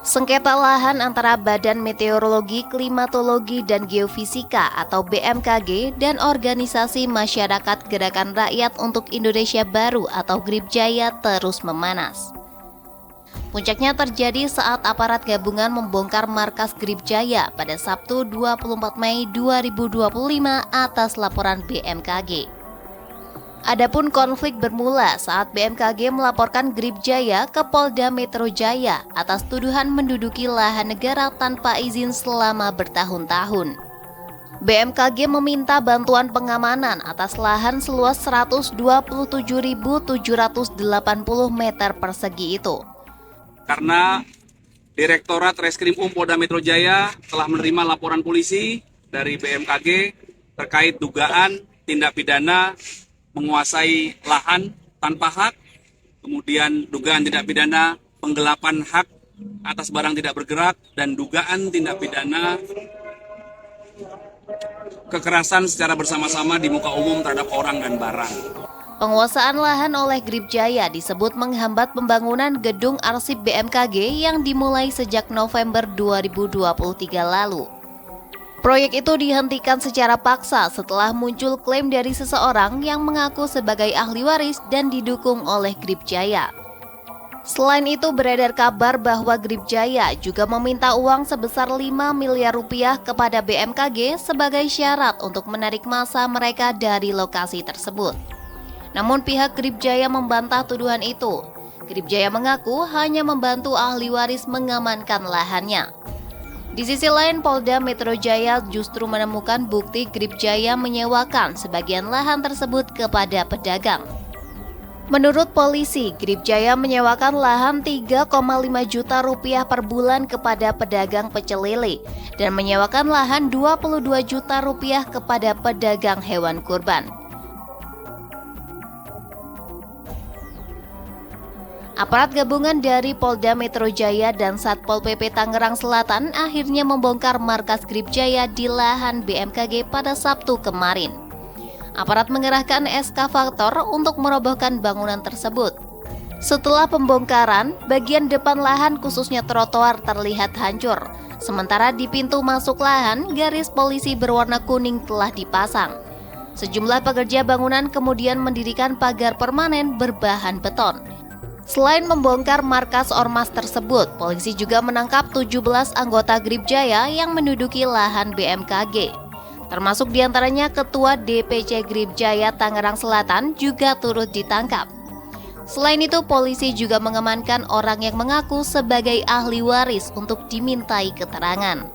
Sengketa lahan antara Badan Meteorologi, Klimatologi, dan Geofisika atau BMKG dan Organisasi Masyarakat Gerakan Rakyat untuk Indonesia Baru atau Gribjaya terus memanas. Puncaknya terjadi saat aparat gabungan membongkar markas Gribjaya pada Sabtu 24 Mei 2025 atas laporan BMKG. Adapun konflik bermula saat BMKG melaporkan Gribjaya ke Polda Metro Jaya atas tuduhan menduduki lahan negara tanpa izin selama bertahun-tahun. BMKG meminta bantuan pengamanan atas lahan seluas 127.780 meter persegi itu. Karena Direktorat Reskrim Polda Metro Jaya telah menerima laporan polisi dari BMKG terkait dugaan tindak pidana menguasai lahan tanpa hak, kemudian dugaan tindak pidana penggelapan hak atas barang tidak bergerak, dan dugaan tindak pidana kekerasan secara bersama-sama di muka umum terhadap orang dan barang. Penguasaan lahan oleh Gribjaya disebut menghambat pembangunan gedung arsip BMKG yang dimulai sejak November 2023 lalu. Proyek itu dihentikan secara paksa setelah muncul klaim dari seseorang yang mengaku sebagai ahli waris dan didukung oleh Gribjaya. Selain itu beredar kabar bahwa Gribjaya juga meminta uang sebesar 5 miliar rupiah kepada BMKG sebagai syarat untuk menarik massa mereka dari lokasi tersebut. Namun pihak Gribjaya membantah tuduhan itu. Gribjaya mengaku hanya membantu ahli waris mengamankan lahannya. Di sisi lain, Polda Metro Jaya justru menemukan bukti Gribjaya menyewakan sebagian lahan tersebut kepada pedagang. Menurut polisi, Gribjaya menyewakan lahan 3,5 juta rupiah per bulan kepada pedagang pecel lele dan menyewakan lahan 22 juta rupiah kepada pedagang hewan kurban. Aparat gabungan dari Polda Metro Jaya dan Satpol PP Tangerang Selatan akhirnya membongkar markas Gribjaya di lahan BMKG pada Sabtu kemarin. Aparat mengerahkan eskavator untuk merobohkan bangunan tersebut. Setelah pembongkaran, bagian depan lahan khususnya trotoar terlihat hancur. Sementara di pintu masuk lahan, garis polisi berwarna kuning telah dipasang. Sejumlah pekerja bangunan kemudian mendirikan pagar permanen berbahan beton. Selain membongkar markas ormas tersebut, polisi juga menangkap 17 anggota Gribjaya yang menduduki lahan BMKG. Termasuk diantaranya Ketua DPC Gribjaya Tangerang Selatan juga turut ditangkap. Selain itu, polisi juga mengamankan orang yang mengaku sebagai ahli waris untuk dimintai keterangan.